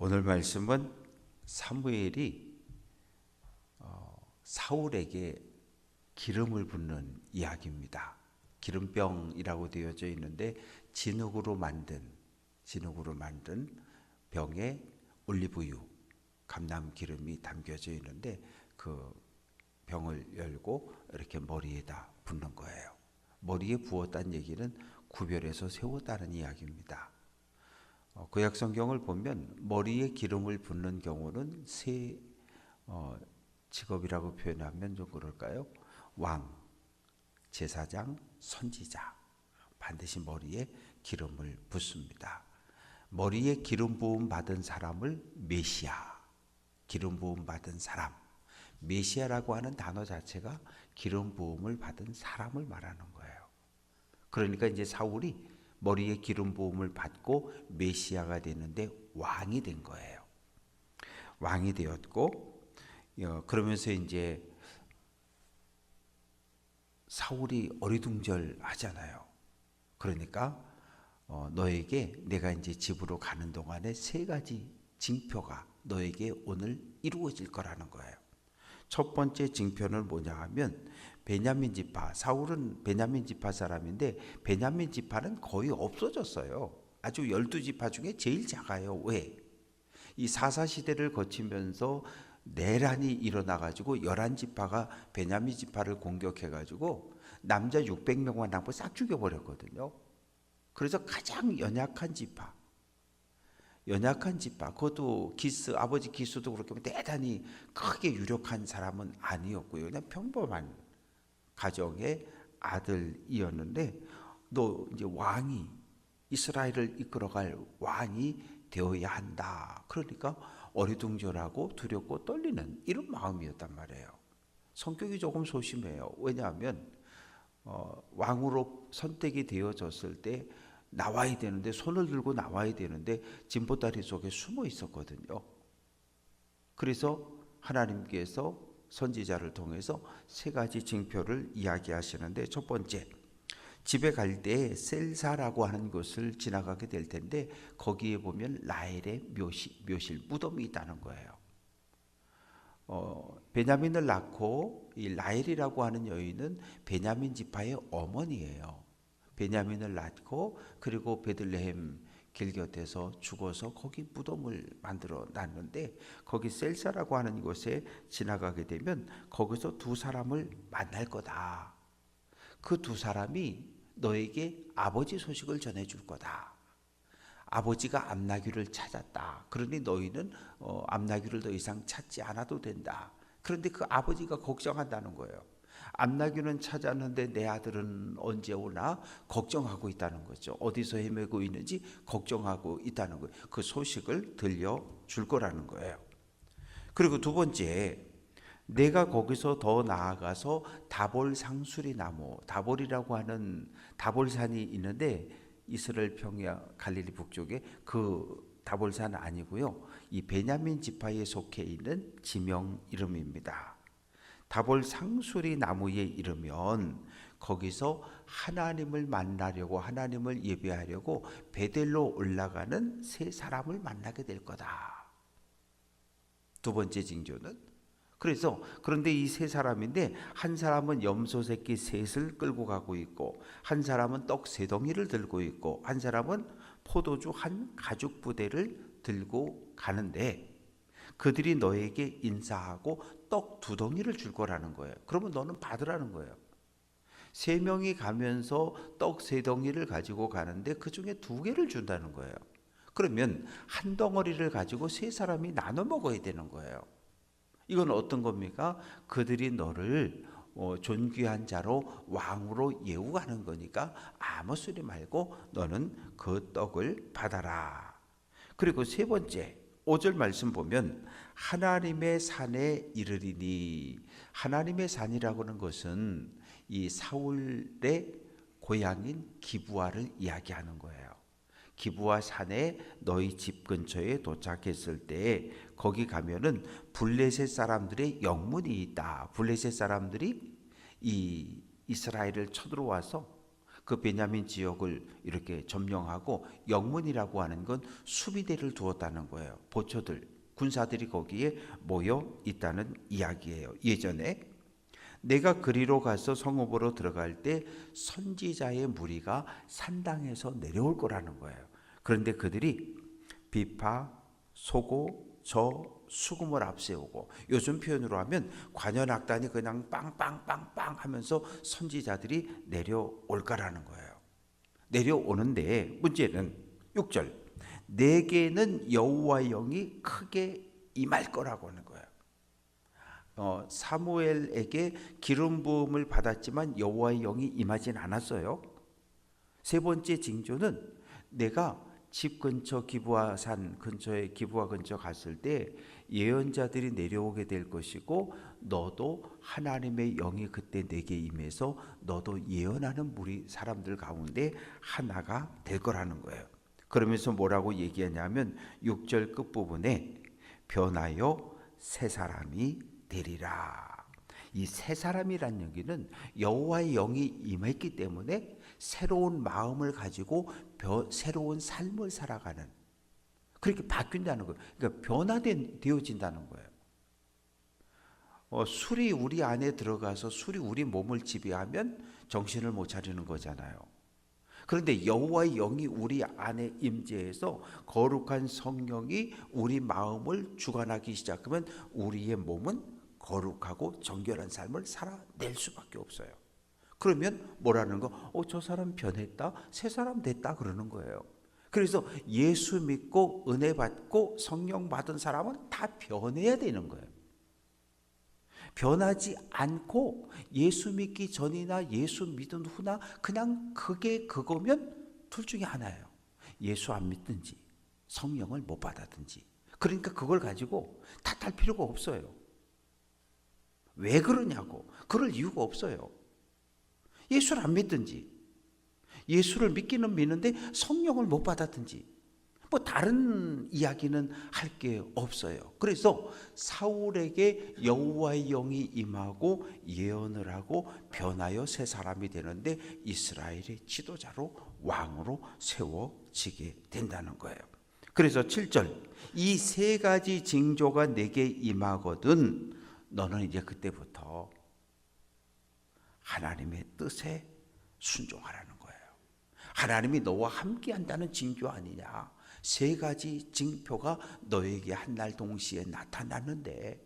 오늘 말씀은 사무엘이 사울에게 기름을 붓는 이야기입니다. 기름병이라고 되어져 있는데 진흙으로 만든 병에 올리브유, 감람 기름이 담겨져 있는데 그 병을 열고 이렇게 머리에다 붓는 거예요. 머리에 부었다는 얘기는 구별해서 세웠다는 이야기입니다. 구약 성경을 보면 머리에 기름을 붓는 경우는 세 직업이라고 표현하면 좀 그럴까요? 왕, 제사장, 선지자 반드시 머리에 기름을 붓습니다. 머리에 기름 부음 받은 사람을 메시아, 기름 부음 받은 사람, 메시아라고 하는 단어 자체가 기름 부음을 받은 사람을 말하는 거예요. 그러니까 이제 사울이 머리에 기름 부음을 받고 메시아가 되는데 왕이 된 거예요. 왕이 되었고 그러면서 이제 사울이 어리둥절하잖아요. 그러니까 너에게 내가 이제 집으로 가는 동안에 세 가지 징표가 너에게 오늘 이루어질 거라는 거예요. 첫 번째 징표는 뭐냐 하면 베냐민 지파, 사울은 베냐민 지파 사람인데 베냐민 지파는 거의 없어졌어요. 아주 12지파 중에 제일 작아요. 왜? 이 사사시대를 거치면서 내란이 일어나가지고 11지파가 베냐민 지파를 공격해가지고 남자 600명만 남고 싹 죽여버렸거든요. 그래서 가장 연약한 지파, 그것도 기스, 아버지 기스도 그렇게 대단히 크게 유력한 사람은 아니었고요. 그냥 평범한 가정의 아들이었는데 너 이제 왕이, 이스라엘을 이끌어갈 왕이 되어야 한다. 그러니까 어리둥절하고 두렵고 떨리는 이런 마음이었단 말이에요. 성격이 조금 소심해요. 왜냐하면 왕으로 선택이 되어졌을 때 나와야 되는데, 손을 들고 나와야 되는데 진보다리 속에 숨어 있었거든요. 그래서 하나님께서 선지자를 통해서 세 가지 징표를 이야기하시는데, 첫 번째, 집에 갈 때 셀사라고 하는 곳을 지나가게 될 텐데 거기에 보면 라헬의 묘실, 무덤이 있다는 거예요. 베냐민을 낳고 이 라헬이라고 하는 여인은 베냐민 지파의 어머니예요. 베냐민을 낳고 그리고 베들레헴 길 곁에서 죽어서 거기 무덤을 만들어 놨는데, 거기 셀사라고 하는 곳에 지나가게 되면 거기서 두 사람을 만날 거다. 그 두 사람이 너에게 아버지 소식을 전해줄 거다. 아버지가 암나귀를 찾았다. 그러니 너희는 암나귀를 더 이상 찾지 않아도 된다. 그런데 그 아버지가 걱정한다는 거예요. 암나귀는 찾았는데 내 아들은 언제 오나 걱정하고 있다는 거죠. 어디서 헤매고 있는지 걱정하고 있다는 거예요. 그 소식을 들려줄 거라는 거예요. 그리고 두 번째, 내가 거기서 더 나아가서 다볼 상수리 나무, 다볼이라고 하는 다볼산이 있는데 이스라엘 평야 갈릴리 북쪽에 그 다볼산 아니고요. 이 베냐민 지파에 속해 있는 지명 이름입니다. 다볼 상수리 나무에 이르면 거기서 하나님을 만나려고, 하나님을 예배하려고 베델로 올라가는 세 사람을 만나게 될 거다. 두 번째 징조는, 그런데 이 세 사람인데 한 사람은 염소 새끼 셋을 끌고 가고 있고, 한 사람은 떡 세 덩이를 들고 있고, 한 사람은 포도주 한 가죽 부대를 들고 가는데 그들이 너에게 인사하고 떡 두 덩이를 줄 거라는 거예요. 그러면 너는 받으라는 거예요. 세 명이 가면서 떡 세 덩이를 가지고 가는데 그 중에 두 개를 준다는 거예요. 그러면 한 덩어리를 가지고 세 사람이 나눠 먹어야 되는 거예요. 이건 어떤 겁니까? 그들이 너를 존귀한 자로 왕으로 예우하는 거니까 아무 소리 말고 너는 그 떡을 받아라. 그리고 세 번째, 5절 말씀 보면 하나님의 산에 이르리니, 하나님의 산이라고 하는 것은 이 사울의 고향인 기브아를 이야기하는 거예요. 기브아 산에 너희 집 근처에 도착했을 때 거기 가면은 블레셋 사람들의 영문이 있다. 블레셋 사람들이 이 이스라엘을 쳐들어와서 그 베냐민 지역을 이렇게 점령하고 영문이라고 하는 건 수비대를 두었다는 거예요. 보초들, 군사들이 거기에 모여 있다는 이야기예요. 예전에 내가 그리로 가서 성읍으로 들어갈 때 선지자의 무리가 산당에서 내려올 거라는 거예요. 그런데 그들이 비파, 소고, 수금을 앞세우고, 요즘 표현으로 하면 관현악단이 그냥 빵빵빵빵 하면서 선지자들이 내려올 거라는 거예요. 내려오는데 문제는 6절, 내게는 여호와의 영이 크게 임할 거라고 하는 거예요. 사무엘에게 기름 부음을 받았지만 여호와의 영이 임하진 않았어요. 세 번째 징조는 내가 집 근처 기브아 산 근처에 기브아 근처 갔을 때 예언자들이 내려오게 될 것이고, 너도 하나님의 영이 그때 내게 임해서 너도 예언하는 무리 사람들 가운데 하나가 될 거라는 거예요. 그러면서 뭐라고 얘기하냐면 6절 끝부분에 변하여 새 사람이 되리라. 이 새 사람이란 얘기는 여호와의 영이 임했기 때문에 새로운 마음을 가지고 새로운 삶을 살아가는, 그렇게 바뀐다는 거예요. 그러니까 변화되어진다는 거예요. 술이 우리 안에 들어가서 술이 우리 몸을 지배하면 정신을 못 차리는 거잖아요. 그런데 여호와의 영이 우리 안에 임재해서 거룩한 성령이 우리 마음을 주관하기 시작하면 우리의 몸은 거룩하고 정결한 삶을 살아낼 수밖에 없어요. 그러면 뭐라는 거? 저 사람 변했다, 새 사람 됐다 그러는 거예요. 그래서 예수 믿고 은혜 받고 성령 받은 사람은 다 변해야 되는 거예요. 변하지 않고 예수 믿기 전이나 예수 믿은 후나 그냥 그거면 둘 중에 하나예요. 예수 안 믿든지 성령을 못 받았든지. 그러니까 그걸 가지고 탓할 필요가 없어요. 왜 그러냐고. 그럴 이유가 없어요. 예수를 안 믿든지 예수를 믿기는 믿는데 성령을 못 받았든지 뭐 다른 이야기는 할 게 없어요. 그래서 사울에게 여호와의 영이 임하고 예언을 하고 변하여 새 사람이 되는데 이스라엘의 지도자로 왕으로 세워지게 된다는 거예요. 그래서 7절, 이 세 가지 징조가 내게 임하거든 너는 이제 그때부터 하나님의 뜻에 순종하라는 거예요. 하나님이 너와 함께 한다는 징조 아니냐. 세 가지 징표가 너에게 한 날 동시에 나타났는데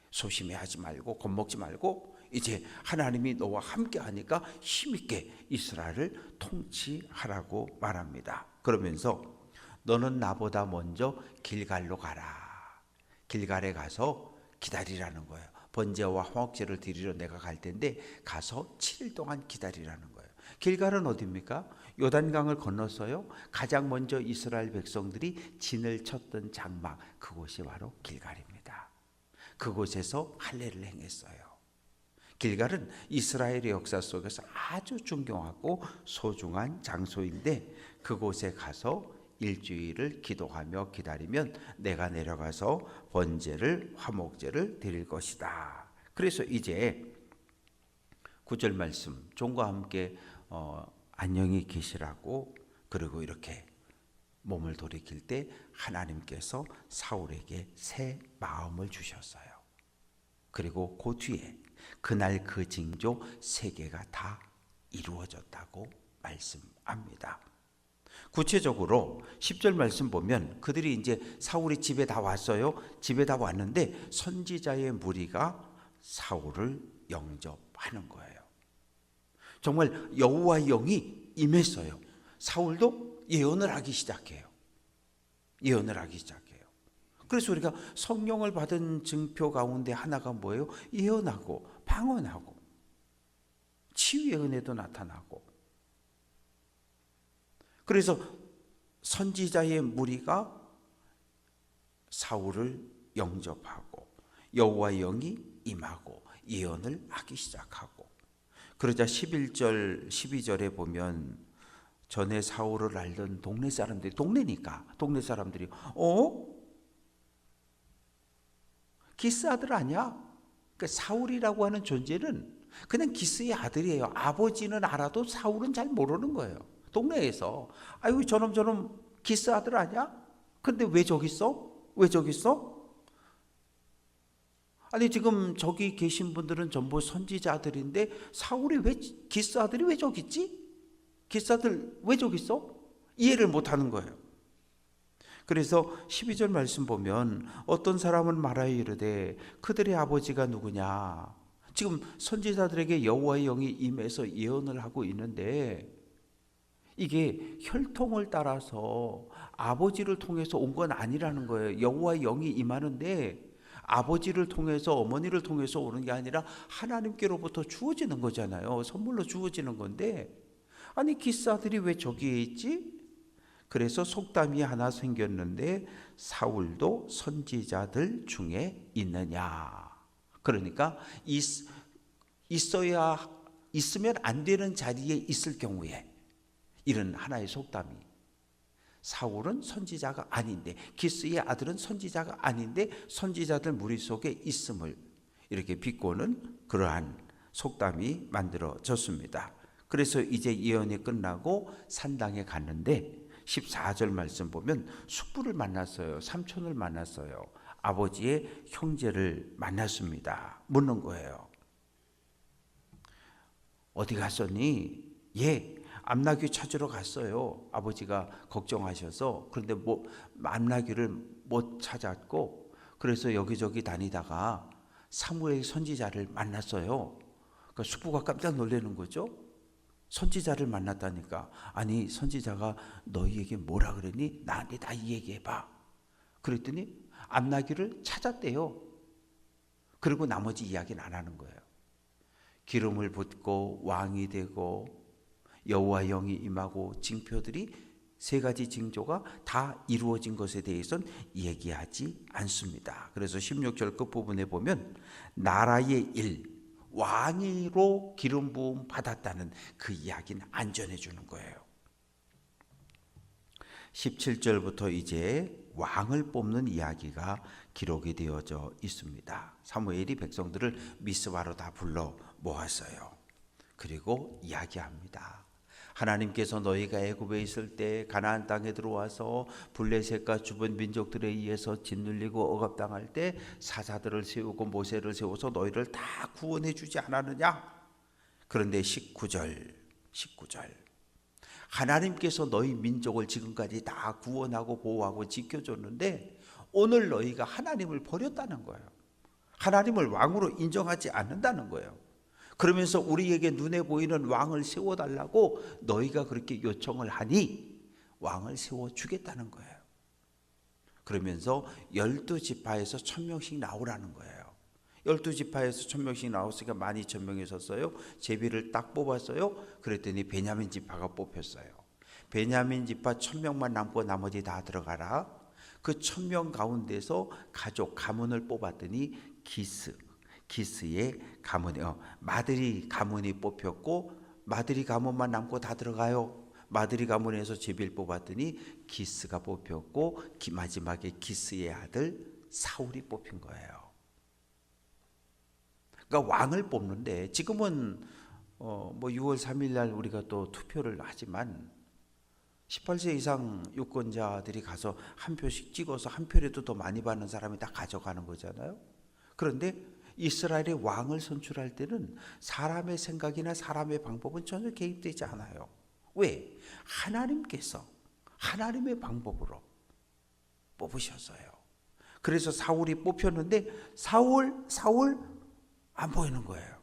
소심해하지 말고 겁먹지 말고 이제 하나님이 너와 함께 하니까 힘있게 이스라엘을 통치하라고 말합니다. 그러면서 너는 나보다 먼저 길갈로 가라. 길갈에 가서 기다리라는 거예요. 번제와 화목제를 드리러 내가 갈 텐데 가서 7일 동안 기다리라는 거예요. 길갈은 어디입니까? 요단강을 건넜어요. 가장 먼저 이스라엘 백성들이 진을 쳤던 장막, 그곳이 바로 길갈입니다. 그곳에서 할례를 행했어요. 길갈은 이스라엘의 역사 속에서 아주 존경하고 소중한 장소인데 그곳에 가서 일주일을 기도하며 기다리면 내가 내려가서 번제를 화목제를 드릴 것이다. 그래서 이제 9절 말씀, 종과 함께 안녕히 계시라고, 그리고 이렇게 몸을 돌이킬 때 하나님께서 사울에게 새 마음을 주셨어요. 그리고 그 뒤에 그날 그 징조 세 개가 다 이루어졌다고 말씀합니다. 구체적으로 10절 말씀 보면 그들이 이제 사울이 집에 다 왔어요. 집에 다 왔는데 선지자의 무리가 사울을 영접하는 거예요. 정말 여호와의 영이 임했어요. 사울도 예언을 하기 시작해요. 예언을 하기 시작해요. 그래서 우리가 성령을 받은 증표 가운데 하나가 뭐예요? 예언하고 방언하고 치유의 은혜도 나타나고. 그래서 선지자의 무리가 사울을 영접하고 여호와의 영이 임하고 예언을 하기 시작하고, 그러자 11절 12절에 보면 전에 사울을 알던 동네 사람들이, 동네 사람들이 기스 아들 아니야? 그러니까 사울이라고 하는 존재는 그냥 기스의 아들이에요. 아버지는 알아도 사울은 잘 모르는 거예요. 동네에서 아유 저놈 기스 아들 아니야? 근데 왜 저기 있어? 왜 저기 있어? 아니 지금 저기 계신 분들은 전부 선지자들인데 사울이 왜 기스 아들이 왜 저기 있지? 기스 아들 왜 저기 있어? 이해를 못하는 거예요. 그래서 12절 말씀 보면 어떤 사람은 말하여 이르되 그들의 아버지가 누구냐? 지금 선지자들에게 여호와의 영이 임해서 예언을 하고 있는데 이게 혈통을 따라서 아버지를 통해서 온 건 아니라는 거예요. 여호와의 영이 임하는데 아버지를 통해서 어머니를 통해서 오는 게 아니라 하나님께로부터 주어지는 거잖아요. 선물로 주어지는 건데 아니 기스아들이 왜 저기에 있지? 그래서 속담이 하나 생겼는데 사울도 선지자들 중에 있느냐. 그러니까 있으면 안 되는 자리에 있을 경우에 이런 하나의 속담이 사울은 선지자가 아닌데 기스의 아들은 선지자가 아닌데 선지자들 무리 속에 있음을 이렇게 비꼬는 그러한 속담이 만들어졌습니다. 그래서 이제 예언이 끝나고 산당에 갔는데 14절 말씀 보면 숙부를 만났어요. 삼촌을 만났어요. 아버지의 형제를 만났습니다. 묻는 거예요. 어디 갔었니? 예, 암나귀 찾으러 갔어요. 아버지가 걱정하셔서. 그런데 암나귀를 못 찾았고 그래서 여기저기 다니다가 사무엘 선지자를 만났어요. 그러니까 숙부가 깜짝 놀라는 거죠. 선지자를 만났다니까. 아니 선지자가 너희에게 뭐라 그러니? 나한테 다 얘기해봐. 그랬더니 암나귀를 찾았대요. 그리고 나머지 이야기는 안 하는 거예요. 기름을 붓고 왕이 되고 여호와 영이 임하고 징표들이 세 가지 징조가 다 이루어진 것에 대해서는 얘기하지 않습니다. 그래서 16절 끝부분에 보면 나라의 일, 왕위로 기름 부음 받았다는 그 이야기는 안 전해주는 거예요. 17절부터 이제 왕을 뽑는 이야기가 기록이 되어져 있습니다. 사무엘이 백성들을 미스바로 다 불러 모았어요. 그리고 이야기합니다. 하나님께서 너희가 애굽에 있을 때 가나안 땅에 들어와서 블레셋과 주변 민족들에 의해서 짓눌리고 억압당할 때 사자들을 세우고 모세를 세워서 너희를 다 구원해 주지 않았느냐? 그런데 19절 하나님께서 너희 민족을 지금까지 다 구원하고 보호하고 지켜줬는데 오늘 너희가 하나님을 버렸다는 거예요. 하나님을 왕으로 인정하지 않는다는 거예요. 그러면서 우리에게 눈에 보이는 왕을 세워달라고 너희가 그렇게 요청을 하니 왕을 세워주겠다는 거예요. 그러면서 12지파에서 1000명씩 나오라는 거예요. 12지파에서 1000명씩 나왔으니까 12,000명이 섰어요. 제비를 딱 뽑았어요. 그랬더니 베냐민 지파가 뽑혔어요. 베냐민 지파 1000명만 남고 나머지 다 들어가라. 그 1000명 가운데서 가족 가문을 뽑았더니 기스의 가문이 마드리 가문이 뽑혔고 마드리 가문만 남고 다 들어가요. 마드리 가문에서 제비를 뽑았더니 기스가 뽑혔고 마지막에 기스의 아들 사울이 뽑힌 거예요. 그러니까 왕을 뽑는데 지금은 6월 3일 날 우리가 또 투표를 하지만 18세 이상 유권자들이 가서 한 표씩 찍어서 한 표라도 더 많이 받는 사람이 다 가져가는 거잖아요. 그런데 이스라엘의 왕을 선출할 때는 사람의 생각이나 사람의 방법은 전혀 개입되지 않아요. 왜? 하나님께서 하나님의 방법으로 뽑으셨어요. 그래서 사울이 뽑혔는데 사울 안 보이는 거예요.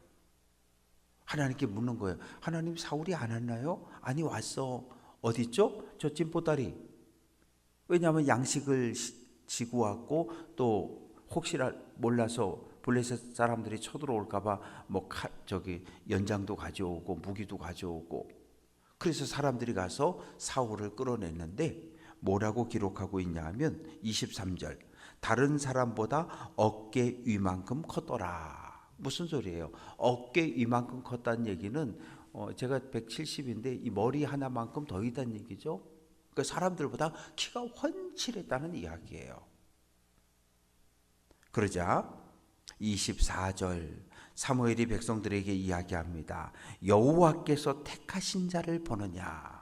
하나님께 묻는 거예요. 하나님 사울이 안 왔나요? 아니 왔어. 어디 있죠? 저 찐보다리. 왜냐하면 양식을 지고 왔고 또 혹시나 몰라서 블레셋 사람들이 쳐들어올까봐 연장도 가져오고 무기도 가져오고 그래서 사람들이 가서 사울을 끌어냈는데 뭐라고 기록하고 있냐 하면 23절 다른 사람보다 어깨 위만큼 컸더라. 무슨 소리예요? 어깨 위만큼 컸다는 얘기는 제가 170인데 이 머리 하나만큼 더 있다는 얘기죠. 그러니까 사람들보다 키가 훤칠했다는 이야기예요. 그러자 24절 사무엘이 백성들에게 이야기합니다. 여호와께서 택하신 자를 보느냐?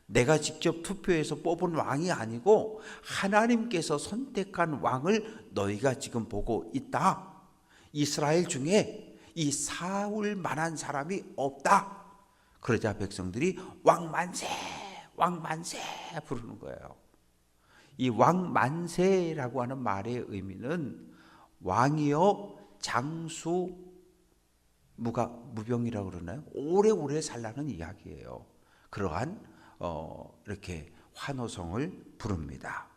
내가 직접 투표해서 뽑은 왕이 아니고 하나님께서 선택한 왕을 너희가 지금 보고 있다. 이스라엘 중에 이 사울 만한 사람이 없다. 그러자 백성들이 왕만세, 왕만세 부르는 거예요. 이 왕만세라고 하는 말의 의미는 왕이여 장수 무병이라고 그러나요? 오래오래 살라는 이야기예요. 그러한 이렇게 환호성을 부릅니다.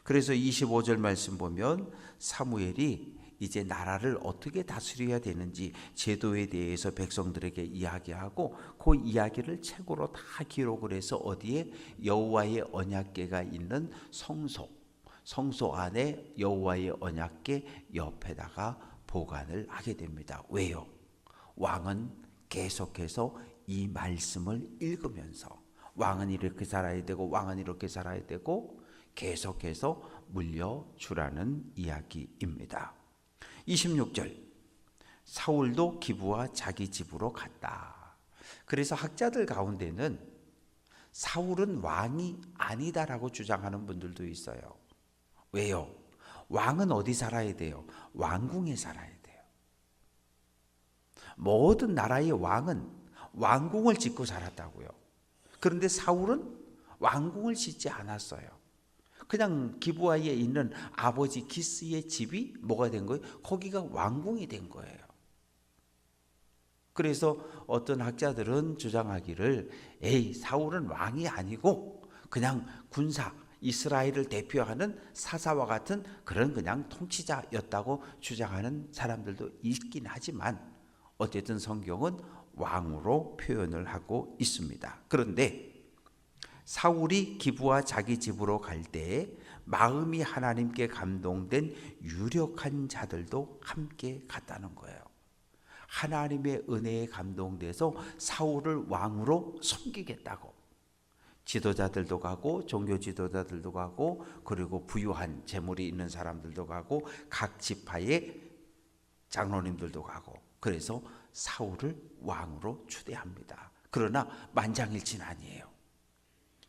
그래서 25절 말씀 보면 사무엘이 이제 나라를 어떻게 다스려야 되는지 제도에 대해서 백성들에게 이야기하고 그 이야기를 책으로 다 기록을 해서 어디에 여호와의 언약궤가 있는 성소 안에 여호와의 언약궤 옆에다가 보관을 하게 됩니다. 왜요? 왕은 계속해서 이 말씀을 읽으면서 왕은 이렇게 살아야 되고 왕은 이렇게 살아야 되고 계속해서 물려주라는 이야기입니다. 26절 사울도 기브와 자기 집으로 갔다. 그래서 학자들 가운데는 사울은 왕이 아니다라고 주장하는 분들도 있어요. 왜요? 왕은 어디 살아야 돼요? 왕궁에 살아야 돼요. 모든 나라의 왕은 왕궁을 짓고 살았다고요. 그런데 사울은 왕궁을 짓지 않았어요. 그냥 기브아에 있는 아버지 기스의 집이 뭐가 된 거예요? 거기가 왕궁이 된 거예요. 그래서 어떤 학자들은 주장하기를 사울은 왕이 아니고 그냥 군사 이스라엘을 대표하는 사사와 같은 그런 그냥 통치자였다고 주장하는 사람들도 있긴 하지만 어쨌든 성경은 왕으로 표현을 하고 있습니다. 그런데 사울이 기브와 자기 집으로 갈 때 마음이 하나님께 감동된 유력한 자들도 함께 갔다는 거예요. 하나님의 은혜에 감동돼서 사울을 왕으로 섬기겠다고 지도자들도 가고 종교 지도자들도 가고 그리고 부유한 재물이 있는 사람들도 가고 각 지파의 장로님들도 가고 그래서 사울을 왕으로 추대합니다. 그러나 만장일치는 아니에요.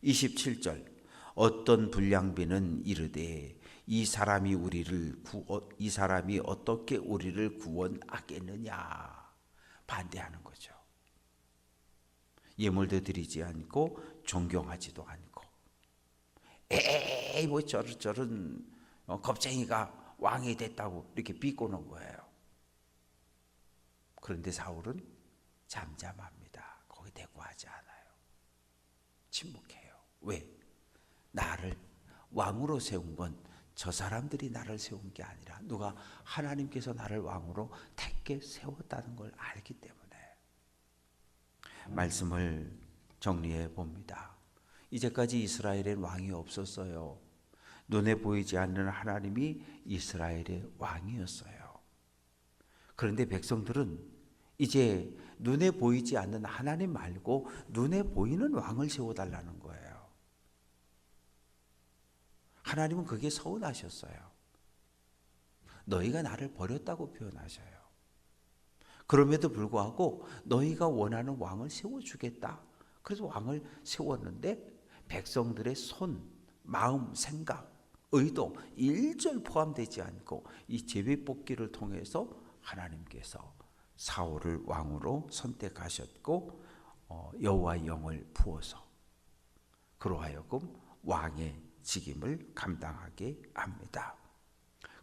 27절 어떤 불량배는 이르되 이 사람이 어떻게 우리를 구원하겠느냐 반대하는 거죠. 예물도 드리지 않고 존경하지도 않고 뭐 저런 겁쟁이가 왕이 됐다고 이렇게 비꼬는 거예요. 그런데 사울은 잠잠합니다. 거기 대꾸하지 않아요. 침묵해요. 왜? 나를 왕으로 세운 건 저 사람들이 나를 세운 게 아니라 누가 하나님께서 나를 왕으로 택게 세웠다는 걸 알기 때문에. 말씀을 정리해 봅니다. 이제까지 이스라엘엔 왕이 없었어요. 눈에 보이지 않는 하나님이 이스라엘의 왕이었어요. 그런데 백성들은 이제 눈에 보이지 않는 하나님 말고 눈에 보이는 왕을 세워달라는 거예요. 하나님은 그게 서운하셨어요. 너희가 나를 버렸다고 표현하셔요. 그럼에도 불구하고 너희가 원하는 왕을 세워주겠다. 그래서 왕을 세웠는데 백성들의 손, 마음, 생각, 의도 1절 포함되지 않고 이 제비뽑기를 통해서 하나님께서 사울을 왕으로 선택하셨고 여호와의 영을 부어서 그로 하여금 왕의 직임을 감당하게 합니다.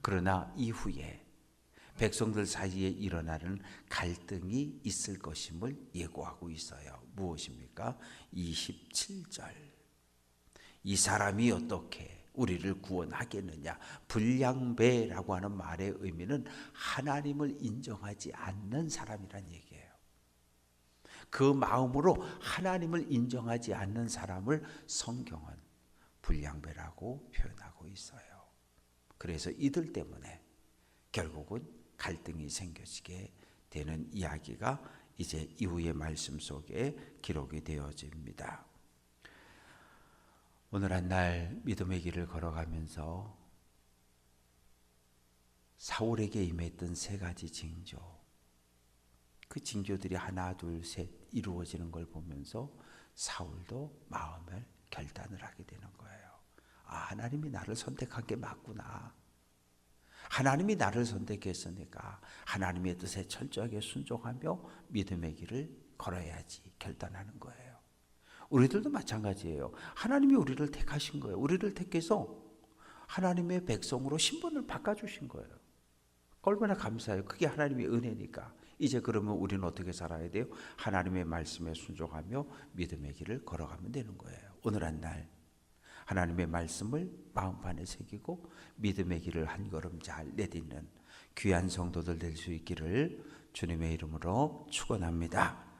그러나 이후에 백성들 사이에 일어나는 갈등이 있을 것임을 예고하고 있어요. 무엇입니까? 27절 이 사람이 어떻게 우리를 구원하겠느냐. 불량배라고 하는 말의 의미는 하나님을 인정하지 않는 사람이란 얘기예요. 그 마음으로 하나님을 인정하지 않는 사람을 성경은 불량배라고 표현하고 있어요. 그래서 이들 때문에 결국은 갈등이 생겨지게 되는 이야기가 이제 이후의 말씀 속에 기록이 되어집니다. 오늘 한 날 믿음의 길을 걸어가면서 사울에게 임했던 세 가지 징조, 그 징조들이 하나 둘 셋 이루어지는 걸 보면서 사울도 마음을 결단을 하게 되는 거예요. 아, 하나님이 나를 선택한 게 맞구나. 하나님이 나를 선택했으니까 하나님의 뜻에 철저하게 순종하며 믿음의 길을 걸어야지 결단하는 거예요. 우리들도 마찬가지예요. 하나님이 우리를 택하신 거예요. 우리를 택해서 하나님의 백성으로 신분을 바꿔주신 거예요. 얼마나 감사해요. 그게 하나님의 은혜니까. 이제 그러면 우리는 어떻게 살아야 돼요? 하나님의 말씀에 순종하며 믿음의 길을 걸어가면 되는 거예요. 오늘 한 날 하나님의 말씀을 마음판에 새기고 믿음의 길을 한 걸음 잘 내딛는 귀한 성도들 될 수 있기를 주님의 이름으로 축원합니다.